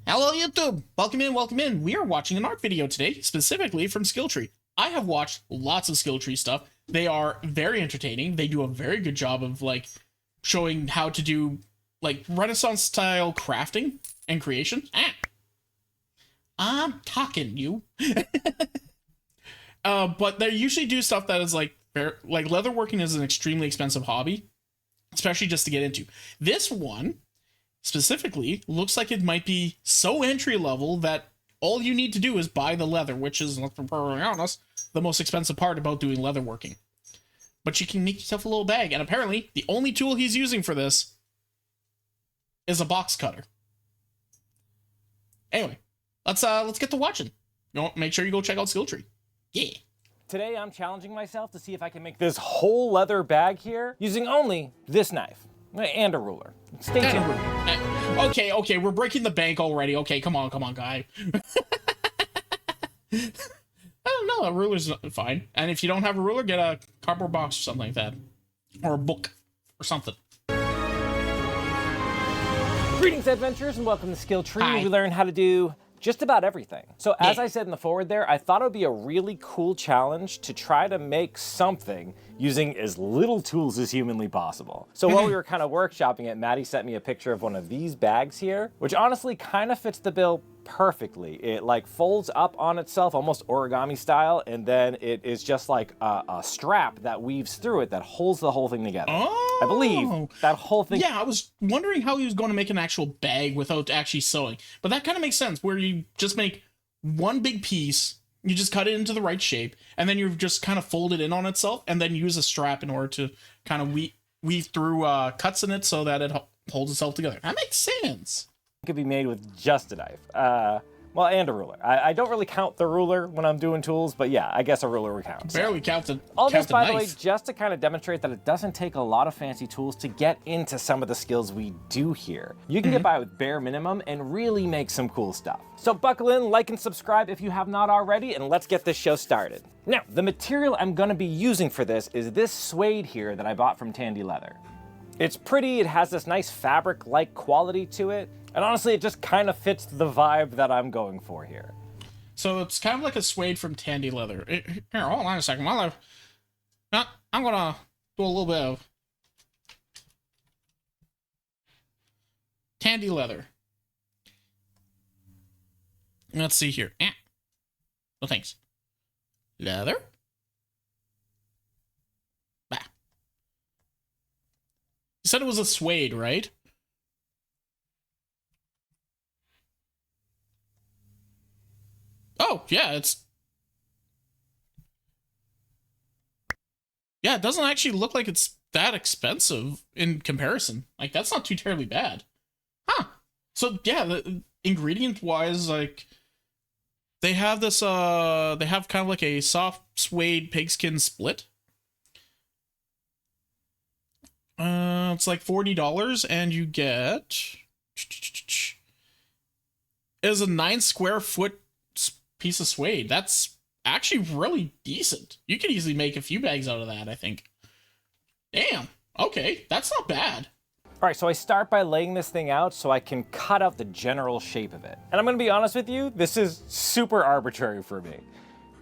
Hello YouTube! Welcome in, welcome in. We are watching an art video today, specifically from Skilltree. I have watched lots of Skilltree stuff. They are very entertaining. They do a very good job of like showing how to do like Renaissance style crafting and creation. I'm talking you. But they usually do stuff that is like leatherworking is an extremely expensive hobby, especially just to get into. This one specifically looks like it might be so entry level that all you need to do is buy the leather, which is, let's be honest, the most expensive part about doing leatherworking. But you can make yourself a little bag, and apparently the only tool he's using for this is a box cutter. Anyway, let's get to watching. Make sure you go check out Skilltree. Yeah. Today I'm challenging myself to see if I can make this whole leather bag here using only this knife and a ruler. Stay tuned. Okay, we're breaking the bank already. Okay, come on, guy. I don't know, a ruler's fine. And if you don't have a ruler, get a cardboard box or something like that. Or a book or something. Greetings, adventurers, and welcome to Skilltree, where Hi. we learn how to do just about everything. So as I said in the forward there, I thought it would be a really cool challenge to try to make something using as little tools as humanly possible. So while we were kind of workshopping it, Maddie sent me a picture of one of these bags here, which honestly kind of fits the bill perfectly. It like folds up on itself, almost origami style, and then it is just like a strap that weaves through it that holds the whole thing together. Oh, I believe that whole thing. Yeah, I was wondering how he was going to make an actual bag without actually sewing. But that kind of makes sense, where you just make one big piece, you just cut it into the right shape, and then you just kind of fold it in on itself, and then use a strap in order to kind of weave through cuts in it so that it holds itself together. That makes sense. Could be made with just a knife. Well, and a ruler. I don't really count the ruler when I'm doing tools, but yeah, I guess a ruler would count. Barely counted. All this, by the way, just to kind of demonstrate that it doesn't take a lot of fancy tools to get into some of the skills we do here. You can get by with bare minimum and really make some cool stuff. So buckle in, like and subscribe if you have not already, and let's get this show started. Now, the material I'm gonna be using for this is this suede here that I bought from Tandy Leather. It's pretty, it has this nice fabric-like quality to it, and honestly, it just kind of fits the vibe that I'm going for here. So it's kind of like a suede from Tandy Leather. Here, hold on a second. I'm gonna do a little bit of Tandy Leather. Let's see here. No thanks. Leather. Bah. You said it was a suede, right? Oh, yeah, it doesn't actually look like it's that expensive in comparison. Like, that's not too terribly bad. Huh. So, yeah, the ingredient-wise, like, they have this, they have kind of like a soft suede pigskin split. It's like $40, and you get... It is a 9 square foot piece of suede. That's actually really decent. You could easily make a few bags out of that, I think. Damn. Okay, that's not bad. All right, so I start by laying this thing out so I can cut out the general shape of it. And I'm gonna be honest with you, this is super arbitrary for me.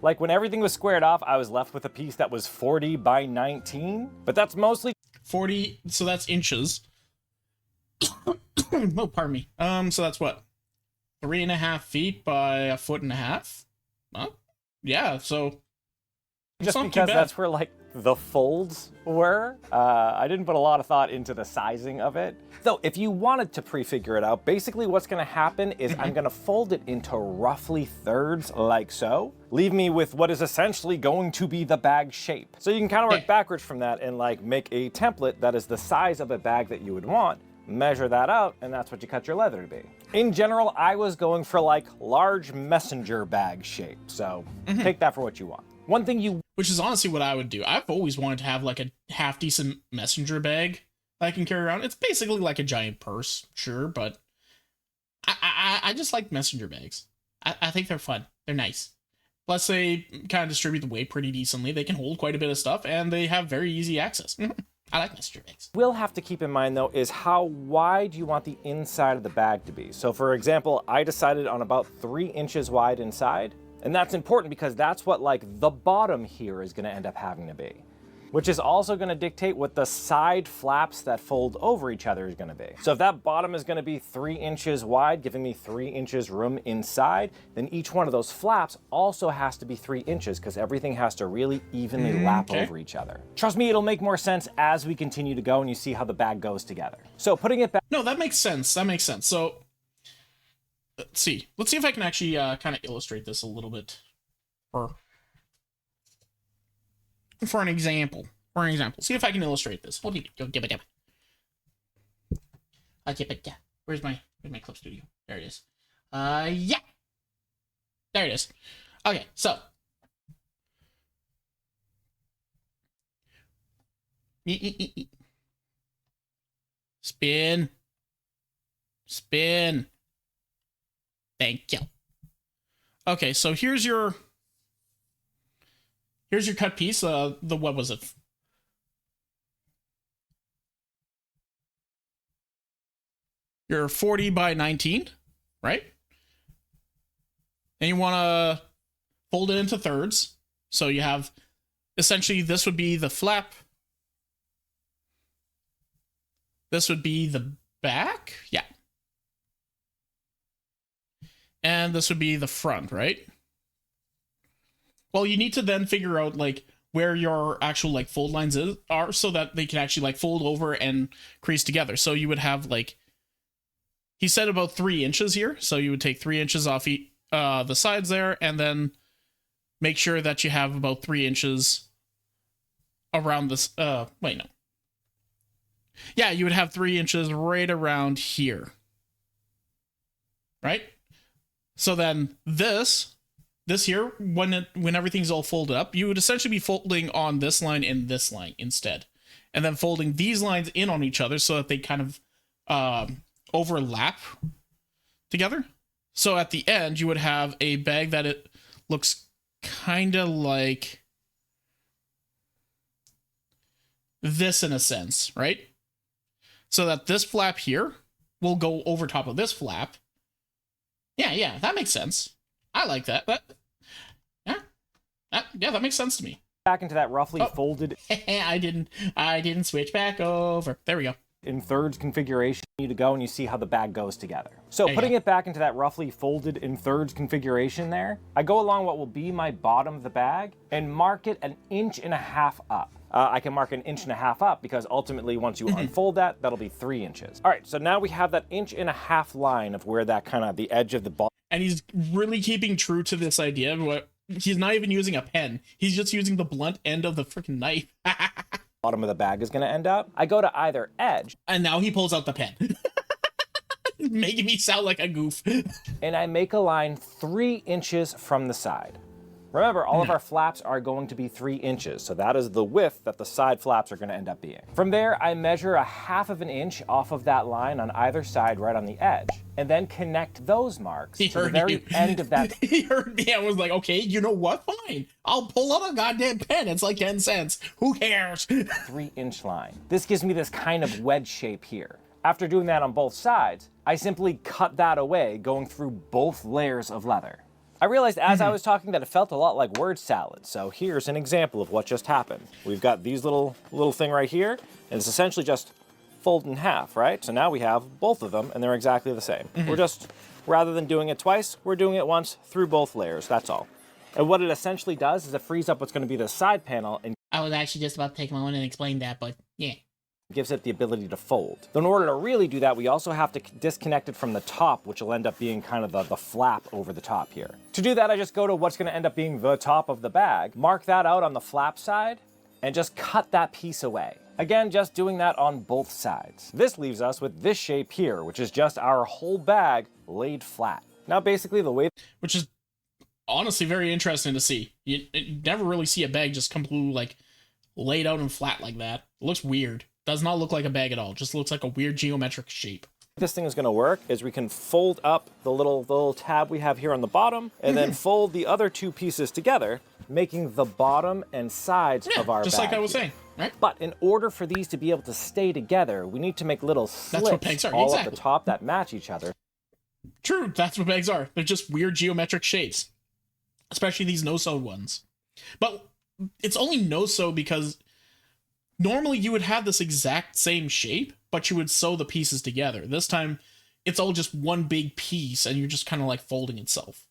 Like when everything was squared off, I was left with a piece that was 40 by 19, but that's mostly 40, so that's inches. Oh, pardon me. So that's what? 3.5 feet by 1.5 feet? Huh? Yeah, so just because that's where like the folds were. I didn't put a lot of thought into the sizing of it. Though if you wanted to prefigure it out, basically what's gonna happen is I'm gonna fold it into roughly thirds like so. Leave me with what is essentially going to be the bag shape. So you can kind of work backwards from that and like make a template that is the size of a bag that you would want. Measure that out, and that's what you cut your leather to be. In general, I was going for like large messenger bag shape, so take that for what you want. One thing which is honestly what I would do. I've always wanted to have like a half decent messenger bag that I can carry around. It's basically like a giant purse, sure, but I just like messenger bags. I think they're fun. They're nice. Plus, they kind of distribute the weight pretty decently. They can hold quite a bit of stuff, and they have very easy access. I like mystery bags. We'll have to keep in mind though is how wide you want the inside of the bag to be. So for example, I decided on about 3 inches wide inside, and that's important because that's what like the bottom here is going to end up having to be, which is also going to dictate what the side flaps that fold over each other is going to be. So if that bottom is going to be 3 inches wide, giving me 3 inches room inside, then each one of those flaps also has to be 3 inches because everything has to really evenly lap over each other. Trust me, it'll make more sense as we continue to go and you see how the bag goes together. So putting it back. No, that makes sense. That makes sense. So let's see. Let's see if I can actually kind of illustrate this a little bit for an example. See if I can illustrate this. Where's my clip studio? There it is. Yeah. There it is. Okay, so spin. Thank you. Okay, so here's your cut piece. The what was it? Your 40 by 19, right? And you want to fold it into thirds. So you have essentially this would be the flap. This would be the back. Yeah. And this would be the front, right? Well, you need to then figure out like where your actual like fold lines are so that they can actually like fold over and crease together. So you would have like, he said about 3 inches here. So you would take 3 inches off the sides there and then make sure that you have about 3 inches around this. Wait, no. Yeah, you would have 3 inches right around here. Right? So then this here, when everything's all folded up, you would essentially be folding on this line and this line instead. And then folding these lines in on each other so that they kind of overlap together. So at the end, you would have a bag that it looks kind of like this in a sense, right? So that this flap here will go over top of this flap. Yeah, that makes sense. I like that. Yeah, that makes sense to me. Back into that roughly folded. I didn't switch back over. There we go. In thirds configuration, you to go and you see how the bag goes together. So putting it back into that roughly folded in thirds configuration there, I go along what will be my bottom of the bag and mark it 1.5 inches up. I can mark 1.5 inches up because ultimately once you unfold that, that'll be 3 inches. All right, so now we have that 1.5 inch line of where that kind of the edge of the bottom. And he's really keeping true to this idea of what he's not even using a pen. He's just using the blunt end of the freaking knife. Bottom of the bag is going to end up. I go to either edge. And now he pulls out the pen. Making me sound like a goof. And I make a line 3 inches from the side. Remember, all of our flaps are going to be 3 inches, so that is the width that the side flaps are going to end up being. From there, I measure 1/2 inch off of that line on either side right on the edge, and then connect those marks to the very end of that. He heard me. I was like, okay, you know what? Fine. I'll pull out a goddamn pen. It's like 10 cents. Who cares? 3 inch line. This gives me this kind of wedge shape here. After doing that on both sides, I simply cut that away, going through both layers of leather. I realized as I was talking that it felt a lot like word salad, so here's an example of what just happened. We've got these little thing right here, and it's essentially just fold in half, right? So now we have both of them, and they're exactly the same. We're just, rather than doing it twice, we're doing it once through both layers, that's all. And what it essentially does is it frees up what's going to be the side panel and I was actually just about to take a moment and explain that, but yeah. Gives it the ability to fold. In order to really do that, we also have to disconnect it from the top, which will end up being kind of the flap over the top here. To do that, I just go to what's going to end up being the top of the bag, mark that out on the flap side, and just cut that piece away. Again, just doing that on both sides. This leaves us with this shape here, which is just our whole bag laid flat. Now, basically the way... Which is honestly very interesting to see. You never really see a bag just completely like laid out and flat like that. It looks weird. Does not look like a bag at all. Just looks like a weird geometric shape. This thing is going to work is we can fold up the little tab we have here on the bottom and then fold the other two pieces together, making the bottom and sides of our bag. Just like I was saying. Right. But in order for these to be able to stay together, we need to make little slits what pegs are, all exactly. at the top that match each other. True, that's what pegs are. They're just weird geometric shapes, especially these no-sew ones. But it's only no-sew because normally you would have this exact same shape, but you would sew the pieces together. This time, it's all just one big piece, and you're just kind of like folding itself.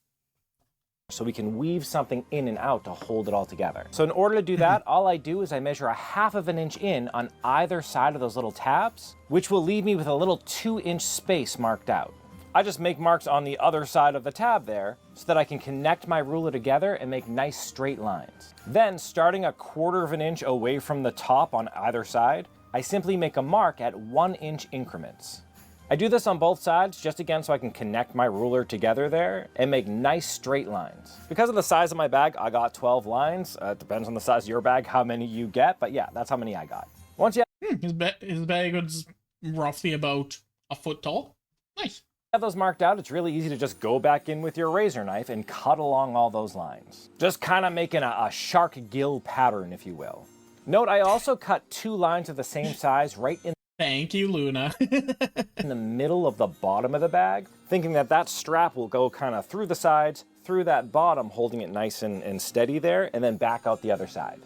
So we can weave something in and out to hold it all together. So in order to do that, all I do is I measure a 1/2 inch in on either side of those little tabs, which will leave me with a little 2-inch space marked out. I just make marks on the other side of the tab there so that I can connect my ruler together and make nice straight lines. Then, starting a 1/4 inch away from the top on either side, I simply make a mark at 1-inch increments. I do this on both sides just again so I can connect my ruler together there and make nice straight lines. Because of the size of my bag, I got 12 lines. It depends on the size of your bag, how many you get, but yeah, that's how many I got. Once you His bag was roughly about a foot tall. Nice. have those marked out, it's really easy to just go back in with your razor knife and cut along all those lines. Just kind of making a shark gill pattern, if you will. Note, I also cut 2 lines of the same size right in Thank you, Luna. in the middle of the bottom of the bag, thinking that that strap will go kind of through the sides, through that bottom, holding it nice and steady there, and then back out the other side.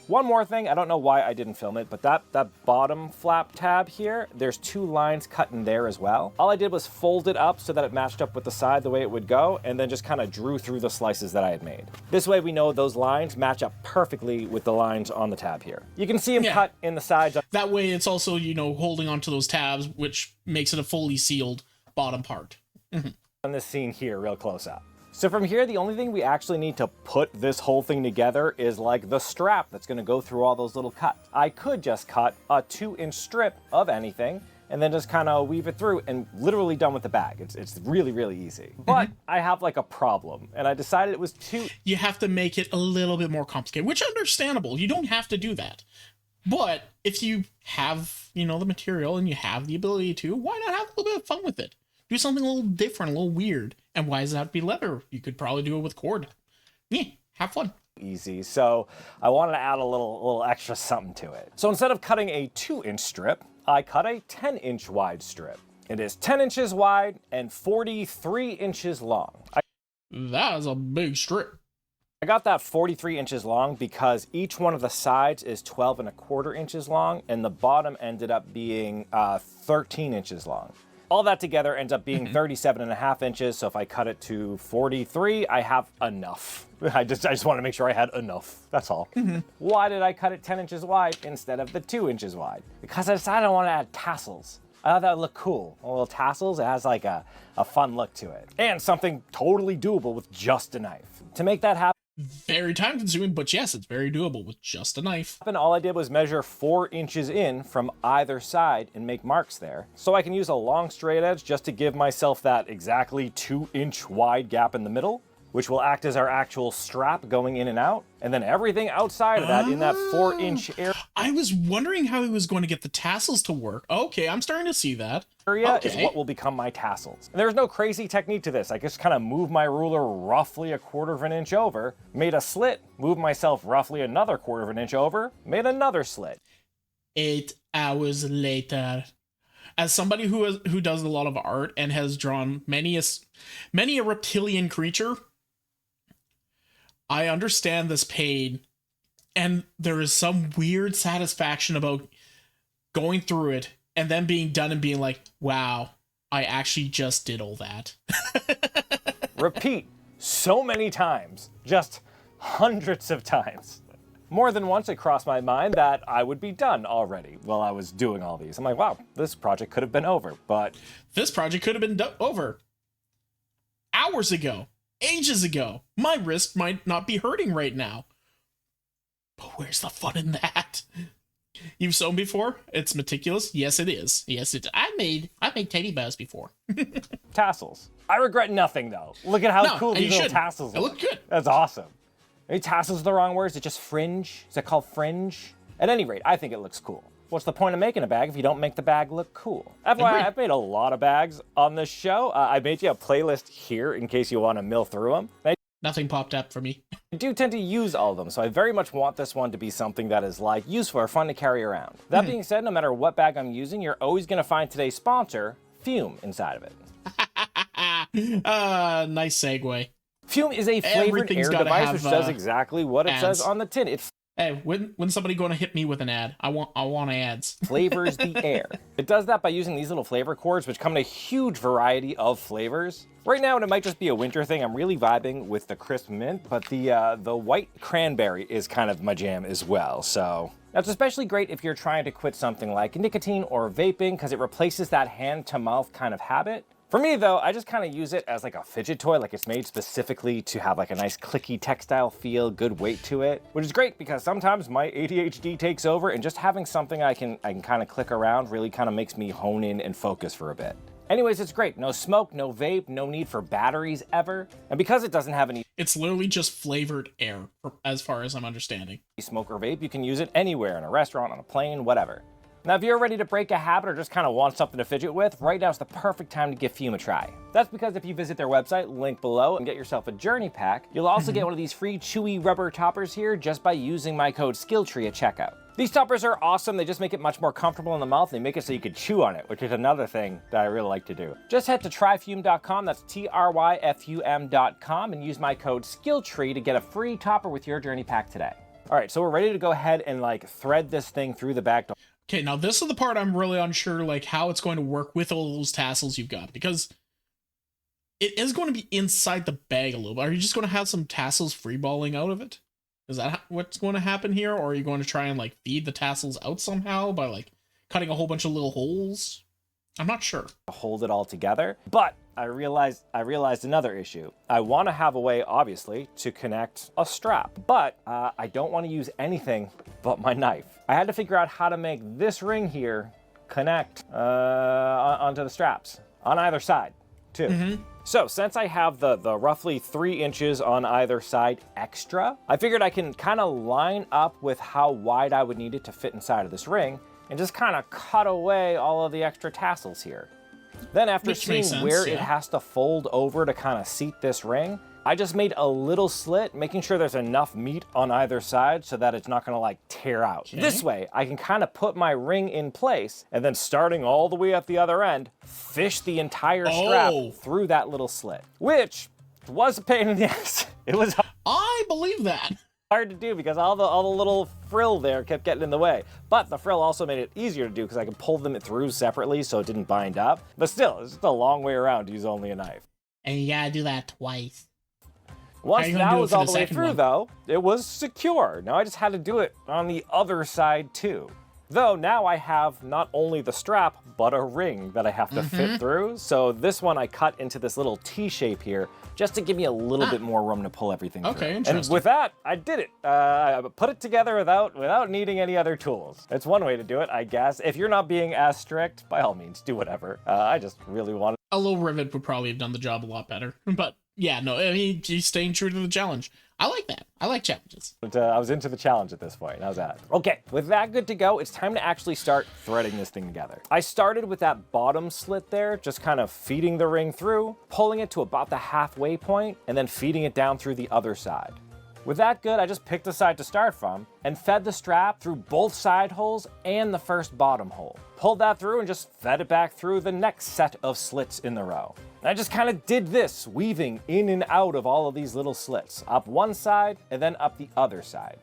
One more thing, I don't know why I didn't film it, but that bottom flap tab here, there's 2 lines cut in there as well. All I did was fold it up so that it matched up with the side the way it would go, and then just kind of drew through the slices that I had made. This way we know those lines match up perfectly with the lines on the tab here. You can see them cut in the sides. That way it's also, holding onto those tabs, which makes it a fully sealed bottom part. On this scene here, real close up. So from here, the only thing we actually need to put this whole thing together is like the strap that's gonna go through all those little cuts. I could just cut a 2-inch strip of anything and then just kind of weave it through and literally done with the bag. It's really, really easy. But I have like a problem and I decided it was too... You have to make it a little bit more complicated, which is understandable. You don't have to do that. But if you have, the material and you have the ability to, why not have a little bit of fun with it? Do something a little different, a little weird. And why does it have to be leather? You could probably do it with cord. Yeah, have fun. Easy. So I wanted to add a little extra something to it. So instead of cutting a 2-inch strip, I cut a 10-inch wide strip. It is 10 inches wide and 43 inches long. That is a big strip. I got that 43 inches long because each one of the sides is 12¼ inches long and the bottom ended up being 13 inches long. All that together ends up being 37½ inches, so if I cut it to 43, I have enough. I just want to make sure I had enough, that's all. Why did I cut it 10 inches wide instead of the 2 inches wide? Because I decided I want to add tassels. I thought that would look cool. A little tassels, it has like a fun look to it. And something totally doable with just a knife. To make that happen, very time consuming, but yes, it's very doable with just a knife. all I did was measure 4 inches in from either side and make marks there. So I can use a long straight edge just to give myself that exactly 2-inch wide gap in the middle, which will act as our actual strap going in and out. And then everything outside of that in that 4-inch area. I was wondering how he was going to get the tassels to work. Okay, I'm starting to see that. Is what will become my tassels. And there's no crazy technique to this. I just kind of move my ruler roughly 1/4 inch over, made a slit, moved myself roughly another 1/4 inch over, made another slit. 8 hours later. As somebody who does a lot of art and has drawn many a reptilian creature, I understand this pain, and there is some weird satisfaction about going through it and then being done and being like, wow, I actually just did all that. Repeat so many times, just hundreds of times. More than once it crossed my mind that I would be done already while I was doing all these. I'm like, wow, this project could have been over, but... This project could have been over hours ago, ages ago. My wrist might not be hurting right now. But where's the fun in that? You've sewn before? It's meticulous? Yes, it is. Yes, it. I made teddy bears before. Tassels. I regret nothing, though. Look at how cool these little tassels look. They look good. That's awesome. Maybe tassels are the wrong word. Is it just fringe? Is it called fringe? At any rate, I think it looks cool. What's the point of making a bag if you don't make the bag look cool? FYI, I've made a lot of bags on this show. I made you a playlist here in case you want to mill through them. Nothing popped up for me. I do tend to use all of them, so I very much want this one to be something that is like useful or fun to carry around. That being said, no matter what bag I'm using, you're always going to find today's sponsor, Vtube, inside of it. Nice segue. Vtube is a flavored air device which does exactly what it says on the tin. Hey, when's somebody going to hit me with an ad? I want ads. Flavors the air. It does that by using these little flavor cords, which come in a huge variety of flavors. Right now, and it might just be a winter thing, I'm really vibing with the crisp mint, but the white cranberry is kind of my jam as well, so. That's especially great if you're trying to quit something like nicotine or vaping, because it replaces that hand-to-mouth kind of habit. For me, though, I just kind of use it as like a fidget toy, like it's made specifically to have like a nice clicky textile feel, good weight to it, which is great because sometimes my ADHD takes over and just having something I can kind of click around really kind of makes me hone in and focus for a bit. Anyways, it's great. No smoke, no vape, no need for batteries ever. And because it doesn't have any... It's literally just flavored air, as far as I'm understanding. Smoke or vape, you can use it anywhere, in a restaurant, on a plane, whatever. Now, if you're ready to break a habit or just kind of want something to fidget with, right now is the perfect time to give Vtube a try. That's because if you visit their website, link below, and get yourself a journey pack, you'll also get one of these free chewy rubber toppers here just by using my code SKILLTREE at checkout. These toppers are awesome. They just make it much more comfortable in the mouth. They make it so you can chew on it, which is another thing that I really like to do. Just head to tryfum.com, that's tryfum.com, and use my code SKILLTREE to get a free topper with your journey pack today. All right, so we're ready to go ahead and like thread this thing through the bag. Okay, now this is the part I'm really unsure, like how it's going to work with all those tassels you've got, because it is going to be inside the bag a little bit. Are you just going to have some tassels freeballing out of it? Is that what's going to happen here? Or are you going to try and like feed the tassels out somehow by like cutting a whole bunch of little holes? I'm not sure. Hold it all together, but I realized another issue. I want to have a way, obviously, to connect a strap, but I don't want to use anything but my knife. I had to figure out how to make this ring here connect onto the straps on either side, too. So since I have the roughly 3 inches on either side extra, I figured I can kind of line up with how wide I would need it to fit inside of this ring and just kind of cut away all of the extra tassels here. Then after seeing where it has to fold over to kind of seat this ring, I just made a little slit, making sure there's enough meat on either side so that it's not gonna like tear out. Okay. This way, I can kind of put my ring in place and then starting all the way at the other end, fish the entire strap through that little slit, which was a pain in the ass. It was I believe that. Hard to do because all the little frill there kept getting in the way. But the frill also made it easier to do because I could pull them through separately so it didn't bind up. But still, it's just a long way around to use only a knife. And you gotta do that twice. Once that was all the way through, though, it was secure. Now I just had to do it on the other side, too. Though now I have not only the strap, but a ring that I have to fit through. So this one I cut into this little T shape here, just to give me a little bit more room to pull everything through. Okay, interesting. And with that, I did it. I put it together without needing any other tools. It's one way to do it, I guess. If you're not being as strict, by all means, do whatever. I just really wanted... A little rivet would probably have done the job a lot better. But yeah, no, I mean, he's staying true to the challenge. I like that. I like challenges. But, I was into the challenge at this point. How's that? Okay, with that good to go, it's time to actually start threading this thing together. I started with that bottom slit there, just kind of feeding the ring through, pulling it to about the halfway point, and then feeding it down through the other side. With that good, I just picked the side to start from and fed the strap through both side holes and the first bottom hole. Pulled that through and just fed it back through the next set of slits in the row. And I just kind of did this, weaving in and out of all of these little slits, up one side and then up the other side.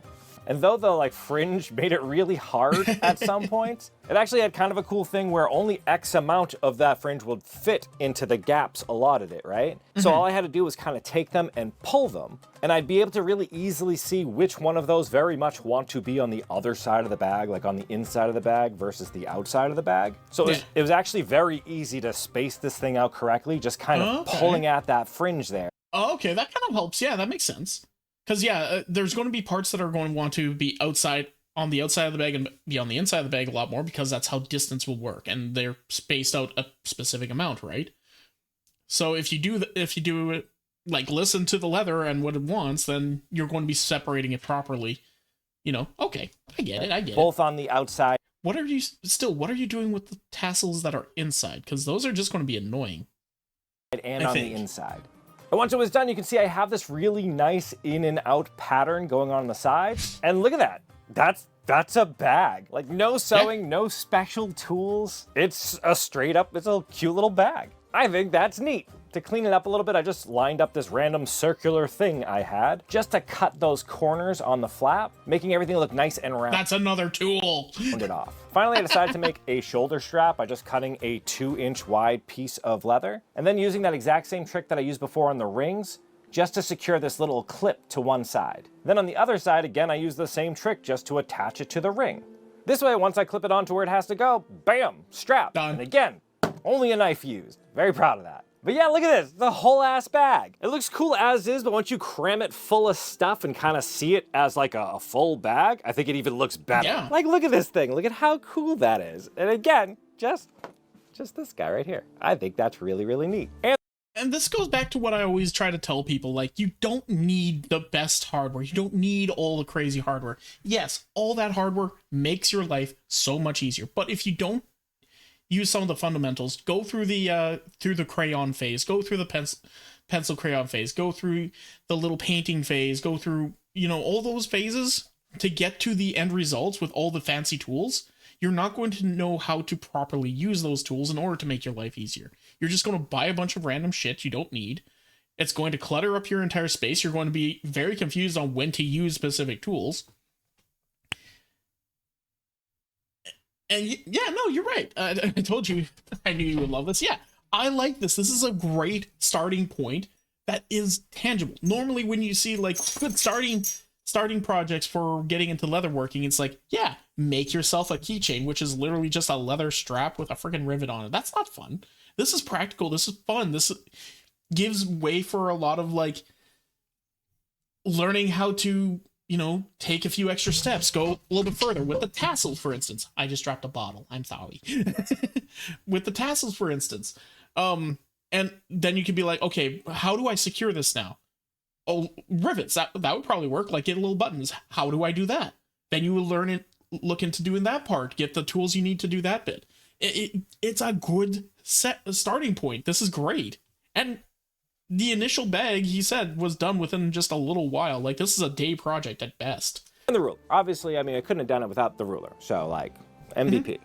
And though the fringe made it really hard at some points, it actually had kind of a cool thing where only X amount of that fringe would fit into the gaps allotted it, right? So all I had to do was kind of take them and pull them, and I'd be able to really easily see which one of those very much want to be on the other side of the bag, like on the inside of the bag versus the outside of the bag. So it was actually very easy to space this thing out correctly, just kind of pulling at that fringe there. Oh, okay, that kind of helps. Yeah, that makes sense. Because, yeah, there's going to be parts that are going to want to be on the outside of the bag and be on the inside of the bag a lot more because that's how distance will work. And they're spaced out a specific amount, right? So if you do it, like, listen to the leather and what it wants, then you're going to be separating it properly. You know, okay, I get it. Both on the outside. What are you doing with the tassels that are inside? Because those are just going to be annoying. And on the inside. And once it was done, you can see I have this really nice in and out pattern going on the sides. And look at that. That's a bag. Like no sewing, no special tools. It's a straight up, it's a cute little bag. I think that's neat. To clean it up a little bit, I just lined up this random circular thing I had just to cut those corners on the flap, making everything look nice and round. That's another tool. Round it off. Finally, I decided to make a shoulder strap by just cutting a 2-inch wide piece of leather, and then using that exact same trick that I used before on the rings, just to secure this little clip to one side. Then on the other side, again, I used the same trick just to attach it to the ring. This way, once I clip it onto where it has to go, bam, strap. Done. And again, only a knife used. Very proud of that. But yeah, look at this, the whole ass bag. It looks cool as is, but once you cram it full of stuff and kind of see it as like a full bag, I think it even looks better. Yeah. Like, look at this thing. Look at how cool that is. And again, just this guy right here. I think that's really, really neat. And this goes back to what I always try to tell people, like, you don't need the best hardware. You don't need all the crazy hardware. Yes, all that hardware makes your life so much easier. But if you don't use some of the fundamentals, go through the crayon phase, go through the pencil crayon phase, go through the little painting phase, go through, all those phases to get to the end results with all the fancy tools, you're not going to know how to properly use those tools in order to make your life easier. You're just going to buy a bunch of random shit you don't need. It's going to clutter up your entire space. You're going to be very confused on when to use specific tools. And yeah, no, you're right. I told you, I knew you would love this. Yeah, I like this. This is a great starting point that is tangible. Normally when you see like good starting projects for getting into leatherworking, it's like, yeah, make yourself a keychain, which is literally just a leather strap with a freaking rivet on it. That's not fun. This is practical. This is fun. This gives way for a lot of like learning how to, take a few extra steps, go a little bit further with the tassels, for instance. I just dropped a bottle. I'm sorry. With the tassels, for instance. And then you could be like, okay, how do I secure this now? Oh, rivets. That would probably work. Like, get little buttons. How do I do that? Then you will look into doing that part. Get the tools you need to do that bit. It's a good starting point. This is great. And the initial bag, he said, was done within just a little while. Like, this is a day project at best. And the ruler. Obviously, I couldn't have done it without the ruler. So, like, MVP.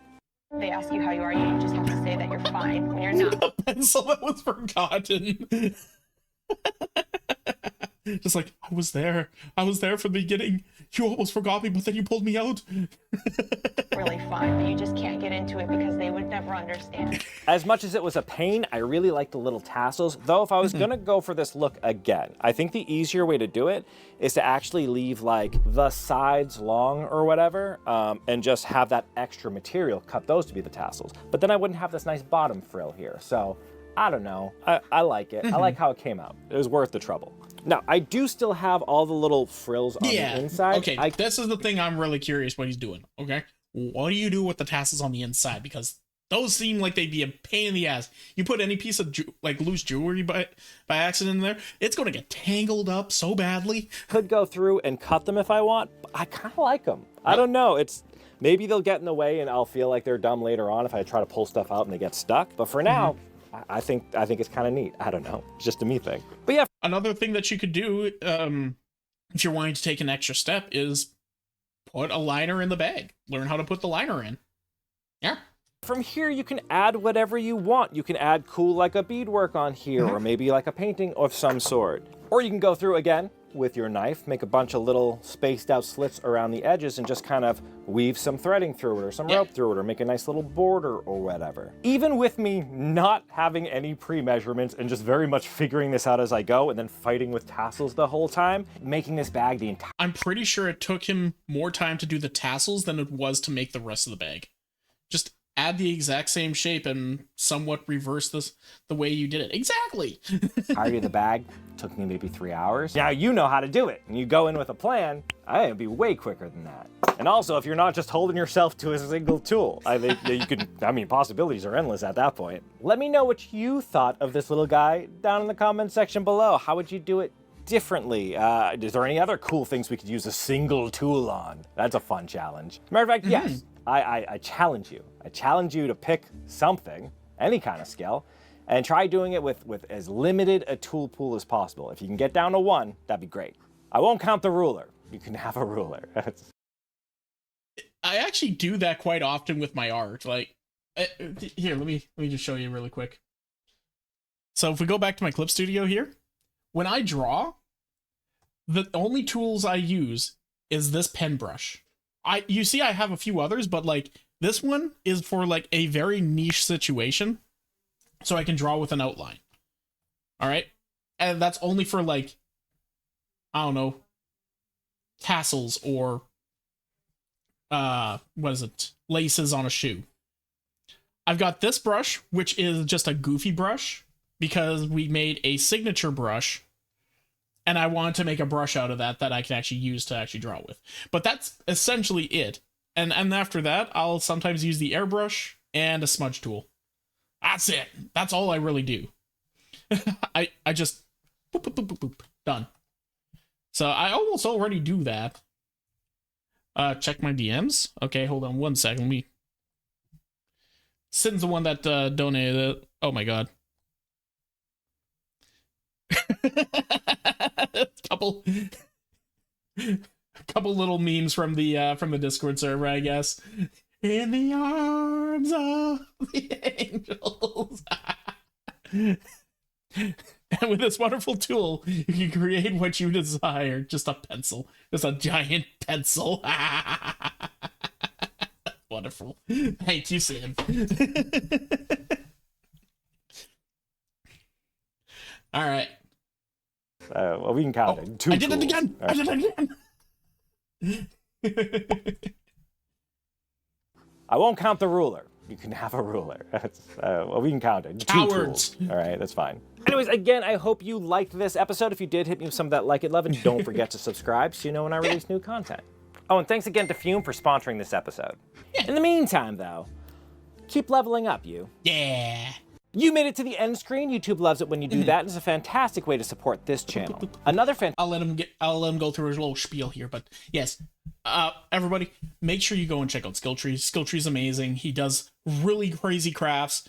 They ask you how you are, you just have to say that you're fine when you're not. The pencil that was forgotten. Just like, I was there from the beginning. You almost forgot me, but then you pulled me out. Really fun, but you just can't get into it because they would never understand. As much as it was a pain, I really like the little tassels. Though if I was gonna go for this look again, I think the easier way to do it is to actually leave like the sides long or whatever, and just have that extra material, cut those to be the tassels. But then I wouldn't have this nice bottom frill here. So I don't know, I like it. I like how it came out. It was worth the trouble. Now, I do still have all the little frills on the inside. Okay, this is the thing I'm really curious what he's doing, okay? What do you do with the tassels on the inside? Because those seem like they'd be a pain in the ass. You put any piece of loose jewelry by accident in there, it's going to get tangled up so badly. Could go through and cut them if I want, but I kind of like them. I don't know, maybe they'll get in the way and I'll feel like they're dumb later on if I try to pull stuff out and they get stuck. But for now, I think it's kind of neat. I don't know. It's just a me thing. But yeah. Another thing that you could do, if you're wanting to take an extra step, is put a liner in the bag. Learn how to put the liner in. Yeah. From here, you can add whatever you want. You can add cool like a beadwork on here, or maybe like a painting of some sort. Or you can go through again with your knife, make a bunch of little spaced out slits around the edges and just kind of weave some threading through it or some rope through it or make a nice little border or whatever. Even with me not having any pre-measurements and just very much figuring this out as I go and then fighting with tassels the whole time, making this bag the entire... I'm pretty sure it took him more time to do the tassels than it was to make the rest of the bag. Just add the exact same shape and somewhat reverse the way you did it. Exactly. I did the bag. Took me maybe 3 hours. Now you know how to do it. And you go in with a plan, I'd be way quicker than that. And also, if you're not just holding yourself to a single tool, I think that you could, possibilities are endless at that point. Let me know what you thought of this little guy down in the comments section below. How would you do it differently? Is there any other cool things we could use a single tool on? That's a fun challenge. Matter of fact, yes, I challenge you. I challenge you to pick something, any kind of skill, And try doing it with as limited a tool pool as possible. If you can get down to 1, that'd be great. I won't count the ruler. You can have a ruler. I actually do that quite often with my art. Like, here, let me just show you really quick. So if we go back to my clip studio here, when I draw, the only tools I use is this pen brush. You see I have a few others, but like this one is for like a very niche situation, so I can draw with an outline. All right, and that's only for like, I don't know, tassels or what is it, laces on a shoe. I've got this brush, which is just a goofy brush because we made a signature brush and I wanted to make a brush out of that I can actually use to actually draw with. But that's essentially it. And after that, I'll sometimes use the airbrush and a smudge tool. That's it. That's all I really do. I just boop, boop, boop, boop, boop, done. So I almost already do that. Check my DMs. Okay, hold on one second. Let me... Sid's the one that donated it. Oh my god. couple little memes from the Discord server, I guess. In the arms of the angels. And with this wonderful tool, you can create what you desire. Just a pencil. Just a giant pencil. Wonderful. Thank you, Sid. All right. Well, we can count it. 2 I did tools. it again. Right. I did it again. I won't count the ruler. You can have a ruler. Well, we can count it. 2 Cowards. tools. All right, that's fine. Anyways, again, I hope you liked this episode. If you did, hit me with some of that like it love, and don't forget to subscribe so you know when I release new content. Oh, and thanks again to Fume for sponsoring this episode. Yeah. In the meantime, though, keep leveling up, you. Yeah. You made it to the end screen. YouTube loves it when you do that, and it's a fantastic way to support this channel. Another I'll let him go through his little spiel here, but yes, everybody, make sure you go and check out Skilltree. Skilltree's amazing. He does really crazy crafts.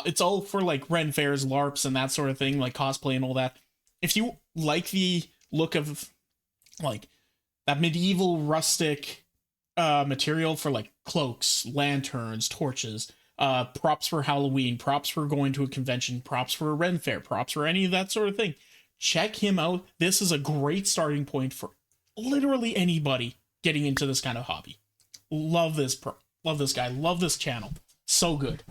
It's all for like Ren fairs, LARPs, and that sort of thing, like cosplay and all that. If you like the look of like that medieval rustic material for like cloaks, lanterns, torches, props for Halloween, props for going to a convention, props for a Ren fair, props for any of that sort of thing, check him out. This is a great starting point for literally anybody getting into this kind of hobby. Love this guy, love this channel. So good.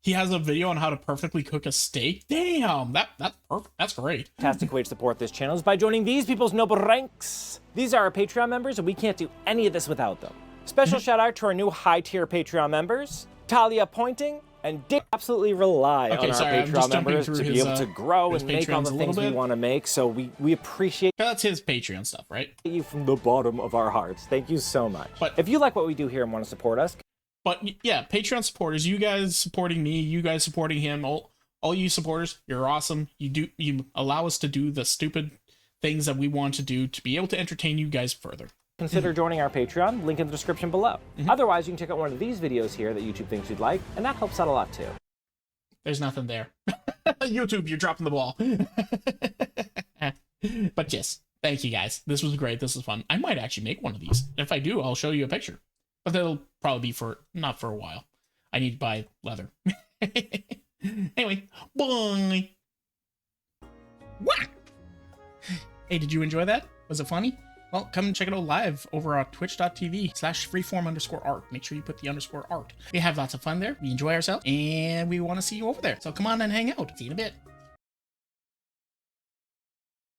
He has a video on how to perfectly cook a steak. Damn, that's perfect. That's great. fantastic way to support this channel is by joining these people's noble ranks. These are our Patreon members, and we can't do any of this without them. Special shout out to our new high-tier Patreon members, Talia Pointing and Dick. Absolutely rely on our Patreon members to be able to grow and make all the things we want to make, so we appreciate that's his Patreon stuff, right? you from the bottom of our hearts. Thank you so much. But if you like what we do here and want to support us, but yeah, Patreon supporters, you guys supporting me, you guys supporting him, all you supporters, you're awesome. You allow us to do the stupid things that we want to do to be able to entertain you guys further. consider joining our Patreon, link in the description below. Otherwise, you can check out one of these videos here that YouTube thinks you'd like, and that helps out a lot too. There's nothing there. YouTube, you're dropping the ball. But yes, thank you guys. This was great. This was fun. I might actually make one of these. If I do, I'll show you a picture. But that'll probably be not for a while. I need to buy leather. Anyway, bye. What? Hey, did you enjoy that? Was it funny? Well, come and check it out live over on twitch.tv/freeform_art. Make sure you put the _art. We have lots of fun there. We enjoy ourselves, and we want to see you over there. So come on and hang out. See you in a bit.